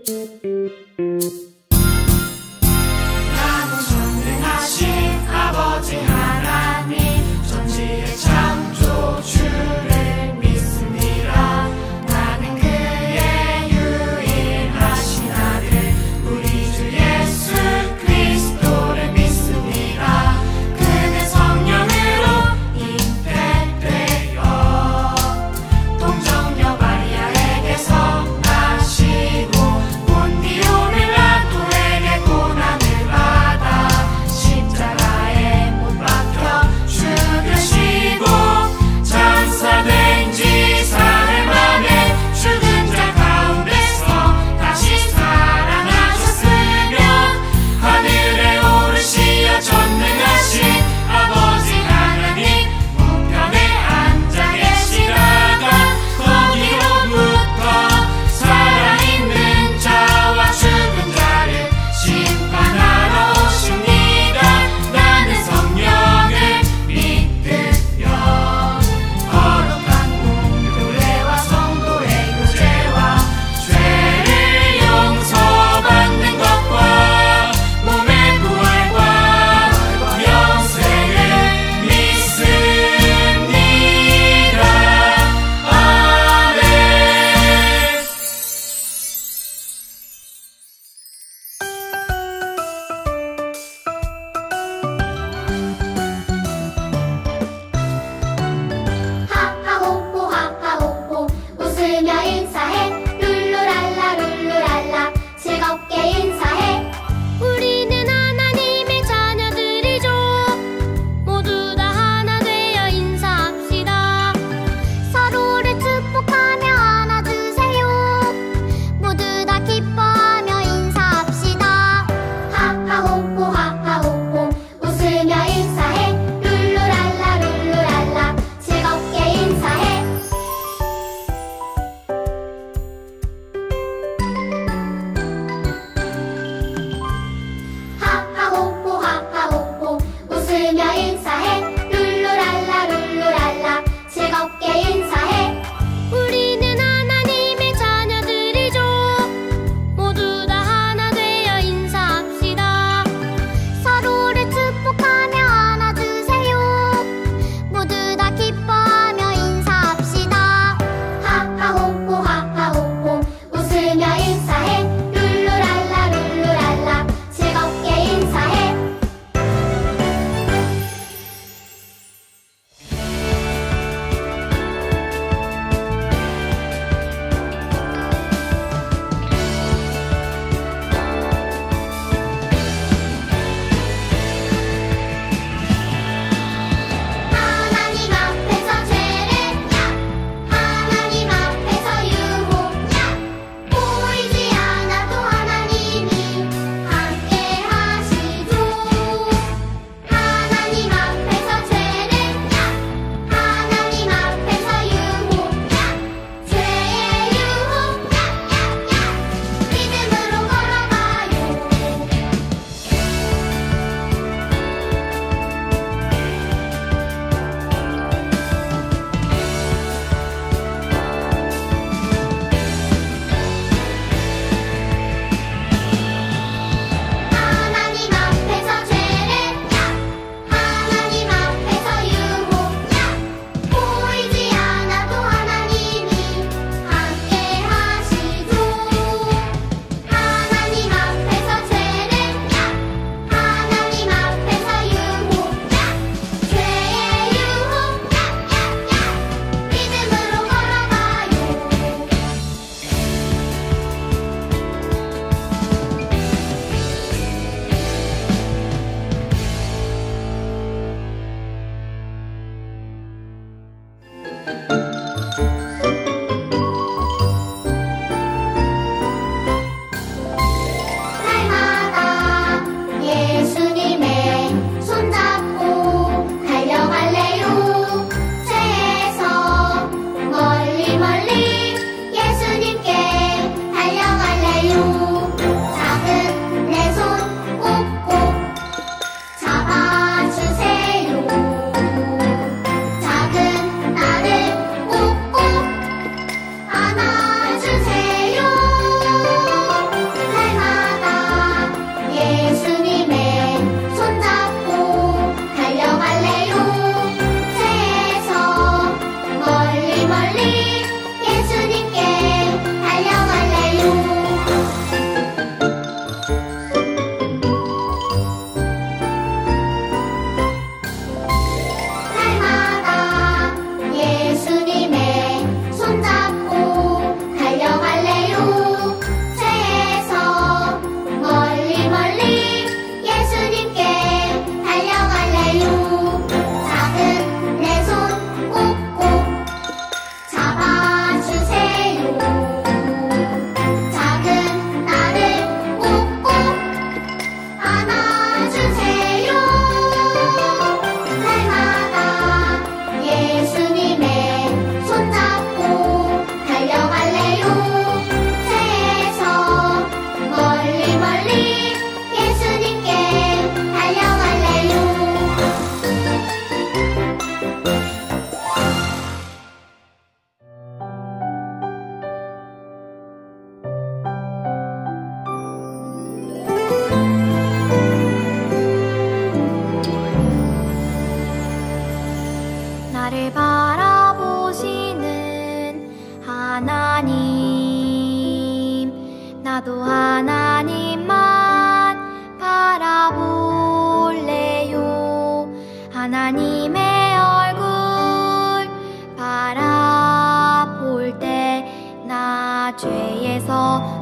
나는 전능하신 아버지 하나님 전지의 창조주를 믿습니다. 나는 그의 유일하신 아들 우리 주 예수 그리스도를 믿습니다. 그는 성령으로 잉태되어 동정녀 마리아에게서 나시고 본디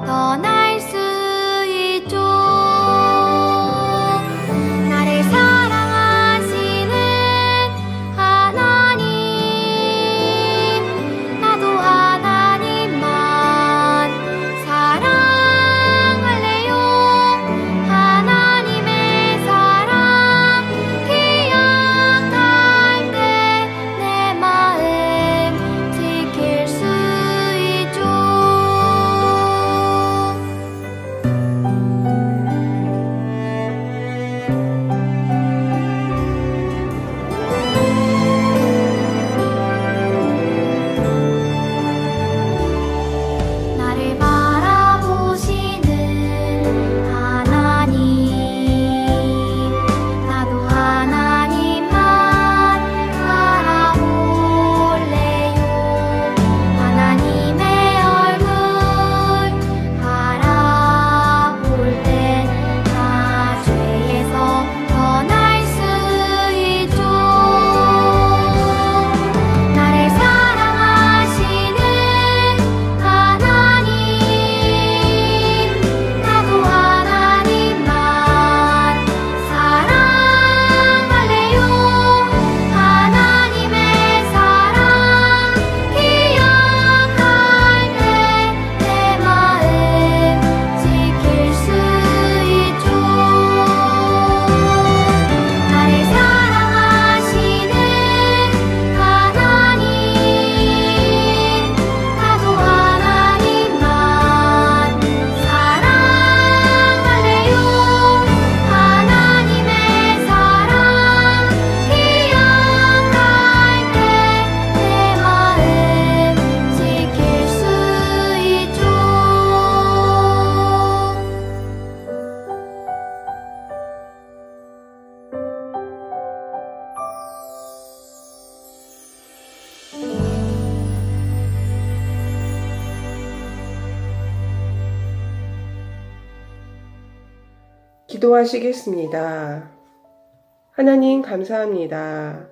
떠날 수 있죠. 나를 사랑하시는 하나님, 나도 하나님만 사랑할래요. 하나님의 사랑 기억할 때 내 마음 지킬 수 있죠. 나를 바라보시는 하나님, 나도 하나님만 바라볼래요. 하나님의 얼굴 바라볼 때 나 죄에서 떠날 수 있죠. 나를 사랑하시는 하나님, 나도 하나님만 사랑할래요. 하나님의 사랑 기억할 때 내 마음 지킬 수 있죠. 나를 사랑하시는 하나님, 나도 하나님만 사랑할래요. 하나님의 사랑 기억할 때 내 마음 지킬 수 있죠. 기도하시겠습니다. 하나님 감사합니다.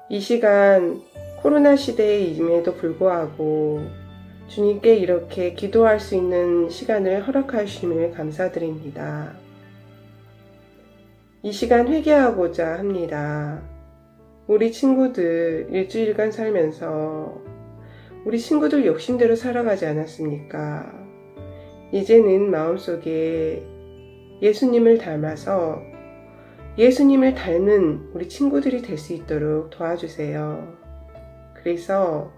이 시간 코로나 시대임에도 불구하고 주님께 이렇게 기도할 수 있는 시간을 허락하심을 감사드립니다. 이 시간 회개하고자 합니다. 우리 친구들 일주일간 살면서 우리 친구들 욕심대로 살아가지 않았습니까? 이제는 마음속에 예수님을 닮아서 예수님을 닮은 우리 친구들이 될 수 있도록 도와주세요. 그래서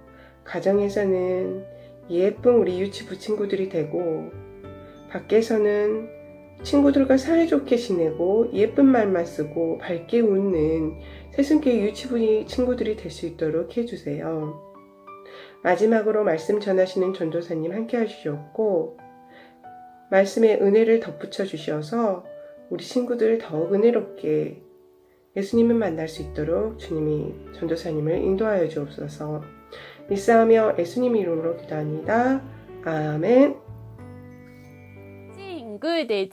가정에서는 예쁜 우리 유치부 친구들이 되고 밖에서는 친구들과 사이좋게 지내고 예쁜 말만 쓰고 밝게 웃는 새순교회 유치부 친구들이 될 수 있도록 해주세요. 마지막으로 말씀 전하시는 전도사님 함께 해주셨고 말씀의 은혜를 덧붙여 주셔서 우리 친구들 더욱 은혜롭게 예수님을 만날 수 있도록 주님이 전도사님을 인도하여 주옵소서. 믿사오며 예수님 이름으로 기도합니다. 아멘. 친구들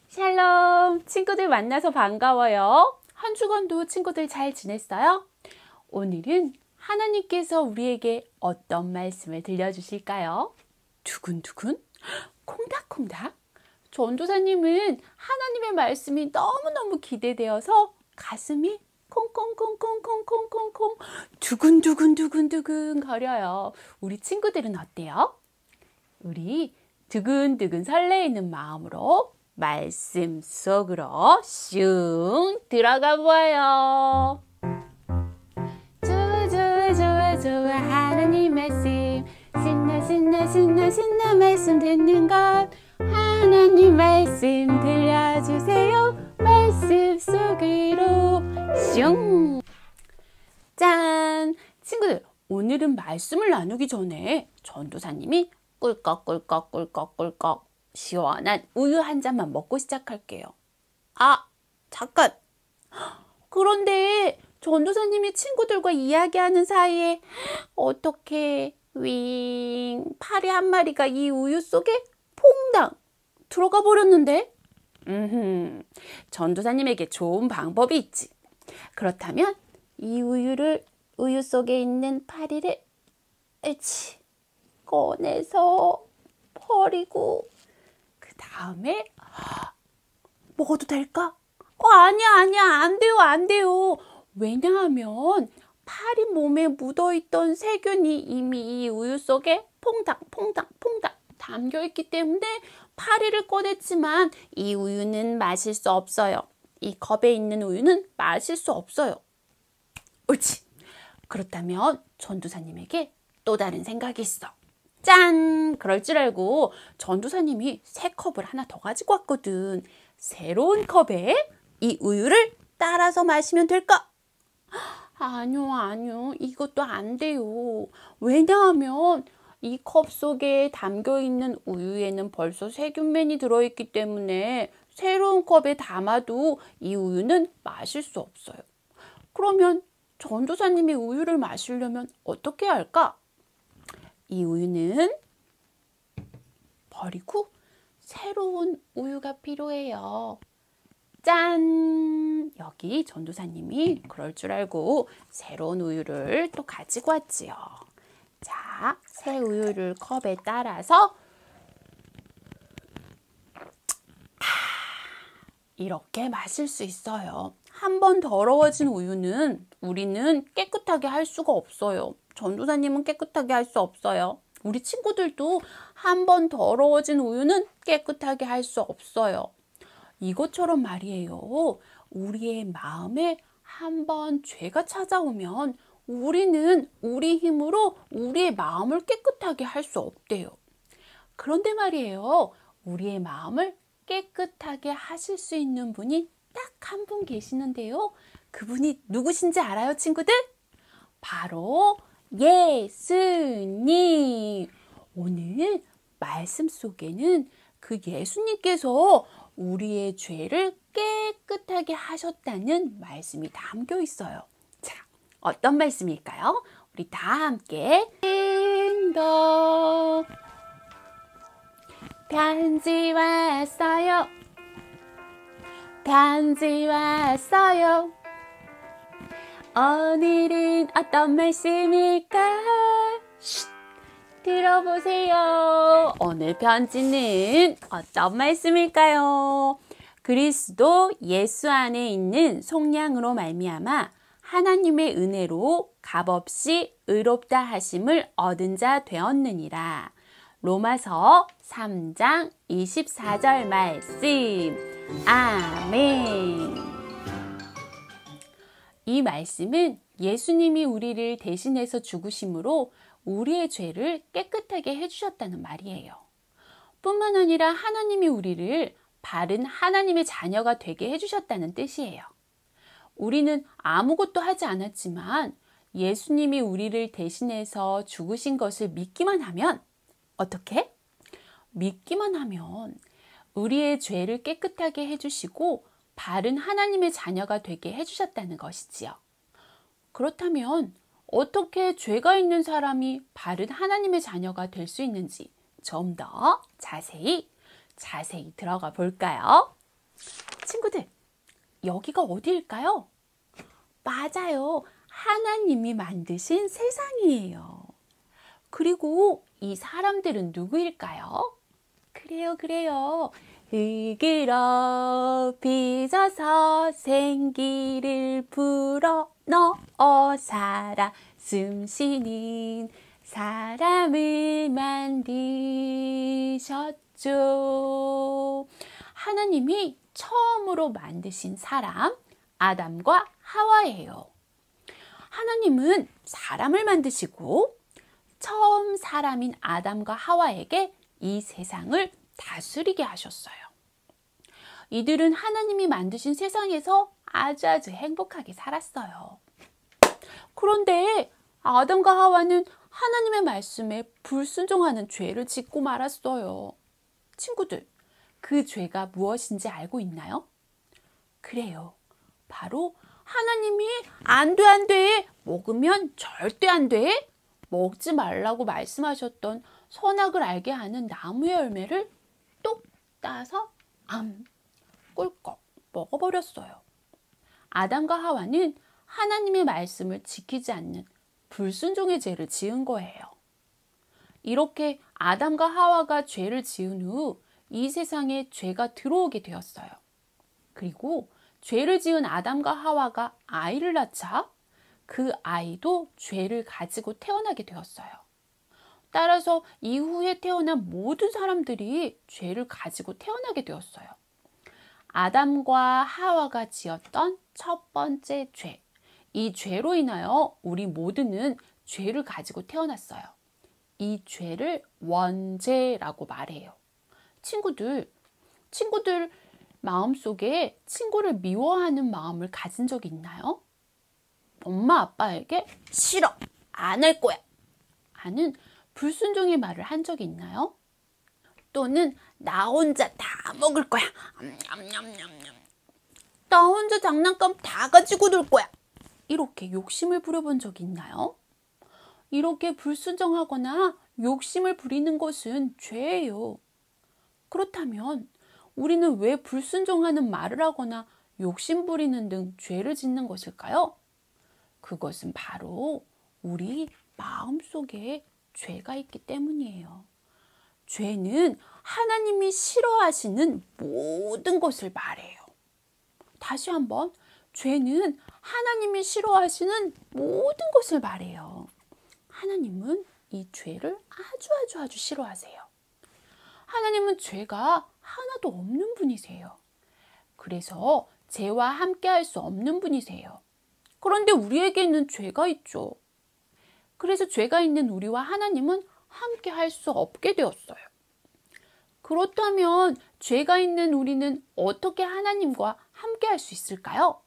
샬롬. 친구들 만나서 반가워요. 한 주간도 친구들 잘 지냈어요? 오늘은 하나님께서 우리에게 어떤 말씀을 들려주실까요? 두근두근? 콩닥콩닥? 전도사님은 하나님의 말씀이 너무너무 기대되어서 가슴이 콩콩콩콩콩콩콩콩 두근두근두근두근 거려요. 우리 친구들은 어때요? 우리 두근두근 설레이는 마음으로 말씀 속으로 슝 들어가 보아요. 좋아 하나님 말씀 신나 말씀 듣는 것 하나님 말씀 들려주세요. 말씀 속으로 슝. 짠! 친구들, 오늘은 말씀을 나누기 전에 전도사님이 꿀꺽꿀꺽꿀꺽꿀꺽 시원한 우유 한 잔만 먹고 시작할게요. 아, 잠깐! 그런데 전도사님이 친구들과 이야기하는 사이에 어떻게 윙 파리 한 마리가 이 우유 속에 퐁당 들어가 버렸는데? 전도사님에게 좋은 방법이 있지. 그렇다면 이 우유 속에 있는 파리를 꺼내서 버리고 그 다음에 먹어도 될까? 아니야, 안 돼요. 왜냐하면 파리 몸에 묻어있던 세균이 이미 이 우유 속에 퐁당 담겨있기 때문에 파리를 꺼냈지만 이 우유는 마실 수 없어요. 이 컵에 있는 우유는 마실 수 없어요. 옳지. 그렇다면 전도사님에게 또 다른 생각이 있어. 짠! 그럴 줄 알고 전도사님이 새 컵을 하나 더 가지고 왔거든. 새로운 컵에 이 우유를 따라서 마시면 될까? 아니요. 이것도 안 돼요. 왜냐하면 이 컵 속에 담겨있는 우유에는 벌써 세균맨이 들어있기 때문에 새로운 컵에 담아도 이 우유는 마실 수 없어요. 그러면 전도사님이 우유를 마시려면 어떻게 할까? 이 우유는 버리고 새로운 우유가 필요해요. 짠! 여기 전도사님이 그럴 줄 알고 새로운 우유를 또 가지고 왔지요. 자, 새 우유를 컵에 따라서 이렇게 마실 수 있어요. 한 번 더러워진 우유는 우리는 깨끗하게 할 수가 없어요. 전도사님은 깨끗하게 할 수 없어요. 우리 친구들도 한 번 더러워진 우유는 깨끗하게 할 수 없어요. 이것처럼 말이에요. 우리의 마음에 한 번 죄가 찾아오면 우리는 우리 힘으로 우리의 마음을 깨끗하게 할 수 없대요. 그런데 말이에요. 우리의 마음을 깨끗하게 하실 수 있는 분이 딱 한 분 계시는데요. 그분이 누구신지 알아요, 친구들? 바로 예수님. 오늘 말씀 속에는 그 예수님께서 우리의 죄를 깨끗하게 하셨다는 말씀이 담겨 있어요. 자, 어떤 말씀일까요? 우리 다 함께 띵동 편지 왔어요. 편지 왔어요. 오늘은 어떤 말씀일까? 들어보세요. 오늘 편지는 어떤 말씀일까요? 그리스도 예수 안에 있는 속량으로 말미암아 하나님의 은혜로 값없이 의롭다 하심을 얻은 자 되었느니라. 로마서 3장 24절 말씀. 아멘. 이 말씀은 예수님이 우리를 대신해서 죽으심으로 우리의 죄를 깨끗하게 해주셨다는 말이에요. 뿐만 아니라 하나님이 우리를 바른 하나님의 자녀가 되게 해주셨다는 뜻이에요. 우리는 아무것도 하지 않았지만 예수님이 우리를 대신해서 죽으신 것을 믿기만 하면 어떻게? 믿기만 하면 우리의 죄를 깨끗하게 해주시고 바른 하나님의 자녀가 되게 해주셨다는 것이지요. 그렇다면 어떻게 죄가 있는 사람이 바른 하나님의 자녀가 될 수 있는지 좀 더 자세히 들어가 볼까요? 친구들, 여기가 어디일까요? 맞아요. 하나님이 만드신 세상이에요. 그리고 이 사람들은 누구일까요? 그래요. 흙으로 빚어서 생기를 불어 넣어 살아 숨쉬는 사람을 만드셨죠. 하나님이 처음으로 만드신 사람, 아담과 하와예요. 하나님은 사람을 만드시고 처음 사람인 아담과 하와에게 이 세상을 다스리게 하셨어요. 이들은 하나님이 만드신 세상에서 아주 행복하게 살았어요. 그런데 아담과 하와는 하나님의 말씀에 불순종하는 죄를 짓고 말았어요. 친구들, 그 죄가 무엇인지 알고 있나요? 그래요. 바로 하나님이 안 돼. 먹으면 절대 안 돼. 먹지 말라고 말씀하셨던 선악을 알게 하는 나무의 열매를 똑 따서 꿀꺽 먹어버렸어요. 아담과 하와는 하나님의 말씀을 지키지 않는 불순종의 죄를 지은 거예요. 이렇게 아담과 하와가 죄를 지은 후 이 세상에 죄가 들어오게 되었어요. 그리고 죄를 지은 아담과 하와가 아이를 낳자 그 아이도 죄를 가지고 태어나게 되었어요. 따라서 이후에 태어난 모든 사람들이 죄를 가지고 태어나게 되었어요. 아담과 하와가 지었던 첫 번째 죄. 이 죄로 인하여 우리 모두는 죄를 가지고 태어났어요. 이 죄를 원죄라고 말해요. 친구들 마음속에 친구를 미워하는 마음을 가진 적이 있나요? 엄마 아빠에게 싫어, 안 할 거야 하는 불순종의 말을 한 적이 있나요? 또는 나 혼자 다 먹을 거야, 나 혼자 장난감 다 가지고 놀 거야, 이렇게 욕심을 부려본 적이 있나요? 이렇게 불순종하거나 욕심을 부리는 것은 죄예요. 그렇다면 우리는 왜 불순종하는 말을 하거나 욕심 부리는 등 죄를 짓는 것일까요? 그것은 바로 우리 마음속에 죄가 있기 때문이에요. 죄는 하나님이 싫어하시는 모든 것을 말해요. 다시 한번, 죄는 하나님이 싫어하시는 모든 것을 말해요. 하나님은 이 죄를 아주 싫어하세요. 하나님은 죄가 하나도 없는 분이세요. 그래서 죄와 함께 할 수 없는 분이세요. 그런데 우리에게는 죄가 있죠. 그래서 죄가 있는 우리와 하나님은 함께 할 수 없게 되었어요. 그렇다면 죄가 있는 우리는 어떻게 하나님과 함께 할 수 있을까요?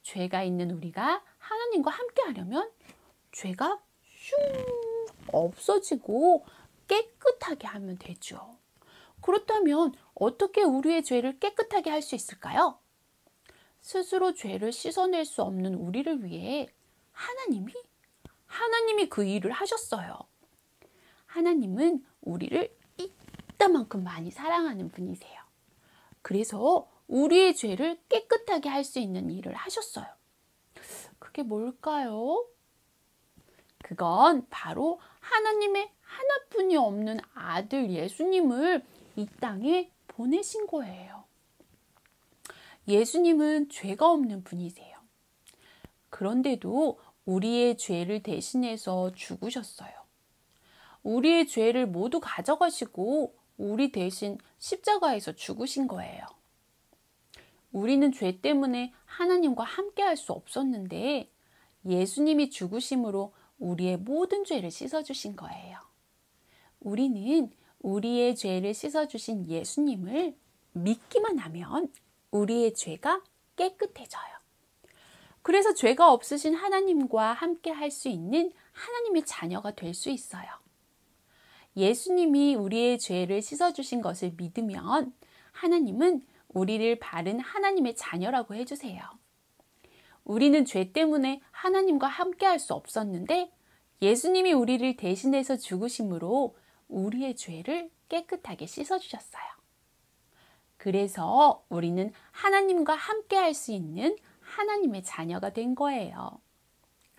죄가 있는 우리가 하나님과 함께 하려면 죄가 없어지고 깨끗하게 하면 되죠. 그렇다면 어떻게 우리의 죄를 깨끗하게 할 수 있을까요? 스스로 죄를 씻어낼 수 없는 우리를 위해 하나님이 그 일을 하셨어요. 하나님은 우리를 이따만큼 많이 사랑하는 분이세요. 그래서 우리의 죄를 깨끗하게 할 수 있는 일을 하셨어요. 그게 뭘까요? 그건 바로 하나님의 하나뿐이 없는 아들 예수님을 이 땅에 보내신 거예요. 예수님은 죄가 없는 분이세요. 그런데도 우리의 죄를 대신해서 죽으셨어요. 우리의 죄를 모두 가져가시고 우리 대신 십자가에서 죽으신 거예요. 우리는 죄 때문에 하나님과 함께 할 수 없었는데 예수님이 죽으심으로 우리의 모든 죄를 씻어주신 거예요. 우리는 우리의 죄를 씻어주신 예수님을 믿기만 하면 우리의 죄가 깨끗해져요. 그래서 죄가 없으신 하나님과 함께 할 수 있는 하나님의 자녀가 될 수 있어요. 예수님이 우리의 죄를 씻어주신 것을 믿으면 하나님은 우리를 바른 하나님의 자녀라고 해주세요. 우리는 죄 때문에 하나님과 함께 할 수 없었는데 예수님이 우리를 대신해서 죽으심으로 우리의 죄를 깨끗하게 씻어주셨어요. 그래서 우리는 하나님과 함께 할 수 있는 하나님의 자녀가 된 거예요.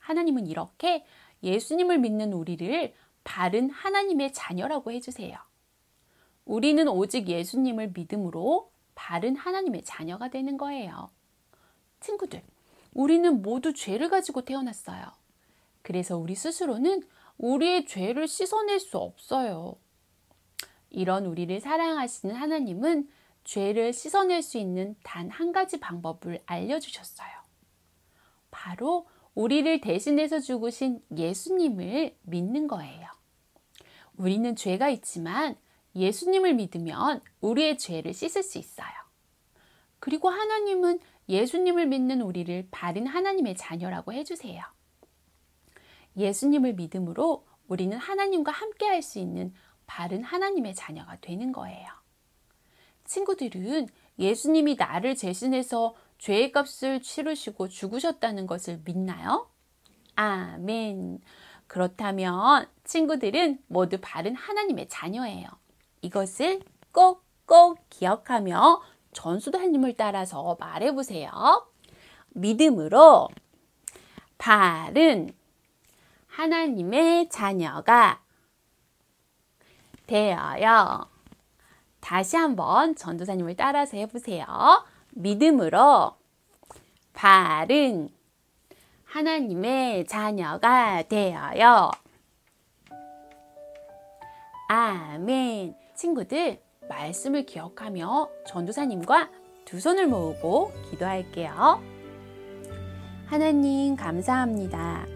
하나님은 이렇게 예수님을 믿는 우리를 바른 하나님의 자녀라고 해주세요. 우리는 오직 예수님을 믿음으로 바른 하나님의 자녀가 되는 거예요. 친구들, 우리는 모두 죄를 가지고 태어났어요. 그래서 우리 스스로는 우리의 죄를 씻어낼 수 없어요. 이런 우리를 사랑하시는 하나님은 죄를 씻어낼 수 있는 단 한 가지 방법을 알려주셨어요. 바로 우리를 대신해서 죽으신 예수님을 믿는 거예요. 우리는 죄가 있지만 예수님을 믿으면 우리의 죄를 씻을 수 있어요. 그리고 하나님은 예수님을 믿는 우리를 바른 하나님의 자녀라고 해주세요. 예수님을 믿음으로 우리는 하나님과 함께 할 수 있는 바른 하나님의 자녀가 되는 거예요. 친구들은 예수님이 나를 대신해서 죄의 값을 치르시고 죽으셨다는 것을 믿나요? 아멘. 그렇다면 친구들은 모두 바른 하나님의 자녀예요. 이것을 꼭꼭 기억하며 전수도사님을 따라서 말해보세요. 믿음으로 바른 하나님의 자녀가 되어요. 다시 한번 전도사님을 따라서 해보세요. 믿음으로 바른 하나님의 자녀가 되어요. 아멘. 친구들, 말씀을 기억하며 전도사님과 두 손을 모으고 기도할게요. 하나님 감사합니다.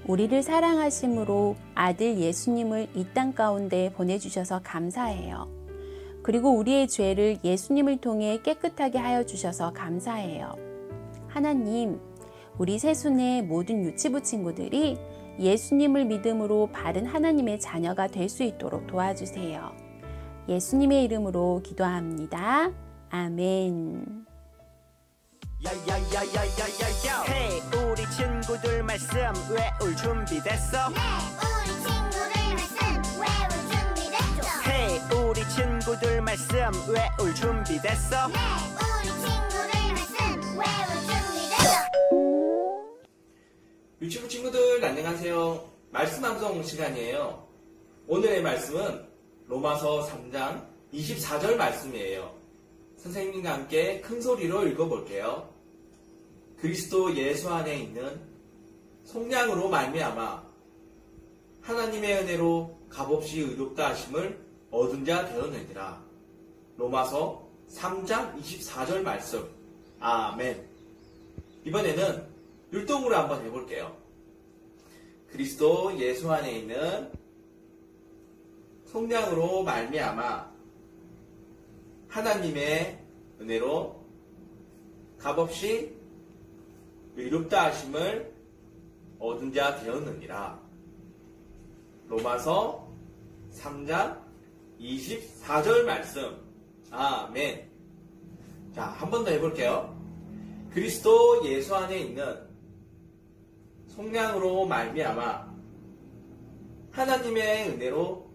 우리를 사랑하심으로 아들 예수님을 이 땅 가운데 보내주셔서 감사해요. 그리고 우리의 죄를 예수님을 통해 깨끗하게 하여 주셔서 감사해요. 하나님, 우리 새순의 모든 유치부 친구들이 예수님을 믿음으로 바른 하나님의 자녀가 될 수 있도록 도와주세요. 예수님의 이름으로 기도합니다. 아멘. 야야야야야야야 헤이 우리 친구들 말씀 외울 준비됐어? 네, 우리 친구들 말씀 외울 준비됐죠? 헤이 우리 친구들 말씀 외울 준비됐어? 네, 우리 친구들 말씀 외울 준비됐죠? 유치부 친구들 안녕하세요. 말씀 암송 시간이에요. 오늘의 말씀은 로마서 3장 24절 말씀이에요. 선생님과 함께 큰 소리로 읽어볼게요. 그리스도 예수 안에 있는 속량으로 말미암아 하나님의 은혜로 값없이 의롭다 하심을 얻은 자 되었느니라. 로마서 3장 24절 말씀. 아멘. 이번에는 율동으로 한번 해볼게요. 그리스도 예수 안에 있는 속량으로 말미암아 하나님의 은혜로 값없이 의롭다 하심을 얻은 자 되었느니라. 로마서 3장 24절 말씀. 아멘. 자, 한 번 더 해볼게요. 그리스도 예수 안에 있는 속량으로 말미암아 하나님의 은혜로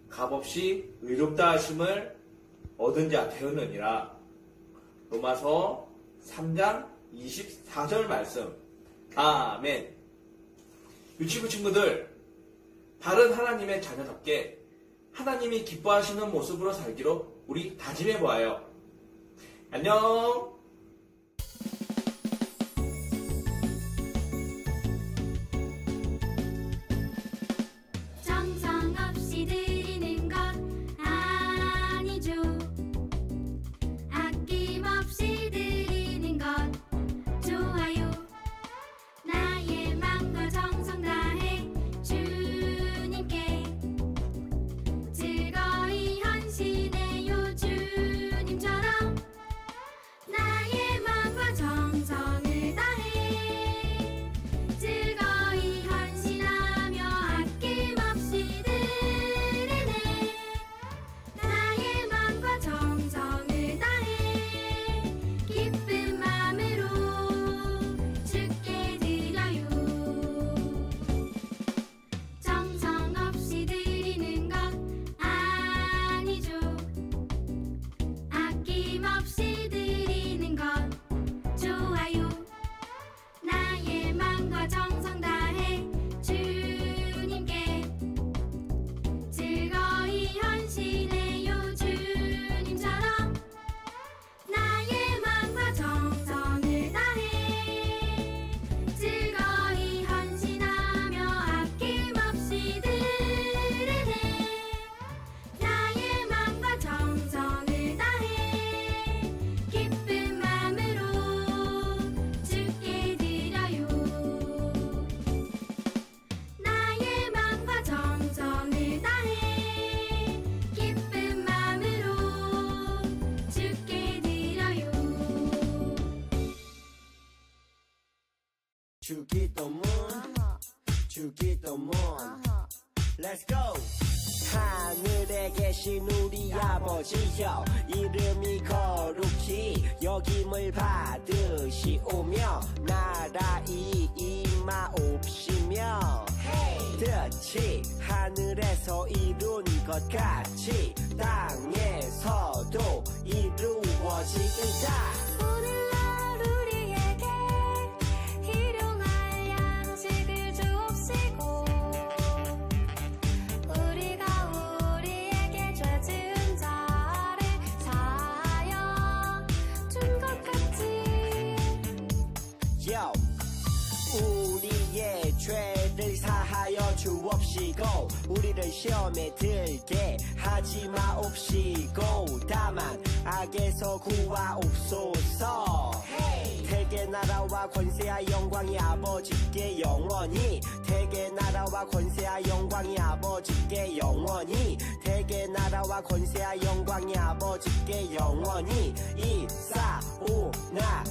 값없이 의롭다 하심을 얻은 자 되었느니라. 로마서 3장 24절 말씀. 아멘. 유치부 친구들, 바른 하나님의 자녀답게 하나님이 기뻐하시는 모습으로 살기로 우리 다짐해 보아요. 안녕. 정성 없이 드리는 것 아니죠. 아낌없이 드리는 것 좋아요. 나의 맘과 정성 다해 주님께 즐거이 헌신해요. 주님처럼 나의 맘과 정성을 다해 즐거이 헌신하며 아낌없이 드리네. 나의 맘과 정성을 다해 기쁜 마음으로 주께 드려요. 정성 없이 드리는 것 아니죠. 아낌없이 드리는 것 좋아요. 나의 맘과 정성 다해 주님께 즐거이 헌신해요. 주님처럼 나의 맘과 정성을 다해 즐거이 헌신하며 아낌없이 드리네. 나의 맘과 정성을 다해 기쁜 마음으로 주께 드려요. 나의 맘과 정성을 다해 기쁜 마음으로 주께 드려요. 주기도문 주기도문 Let's go. 하늘에 계신 우리 아버지여 이름이 거룩히 여김을 받으시오며 나라이 임하옵시며 뜻이 하늘에서 이룬 것 같이 땅에서도 이루어지이다. 오늘날 우리에게 일용할 양식을 주옵시고 우리가 우리 버리고 우리를 시험에 들게 하지 마옵시고 다만 악에서 구하옵소서. 태계 나라와 권세와 영광이 아버지께 영원히 태계 나라와 권세와 영광이 아버지께 영원히 태계 나라와 권세와 영광이 아버지께 영원히 이사오나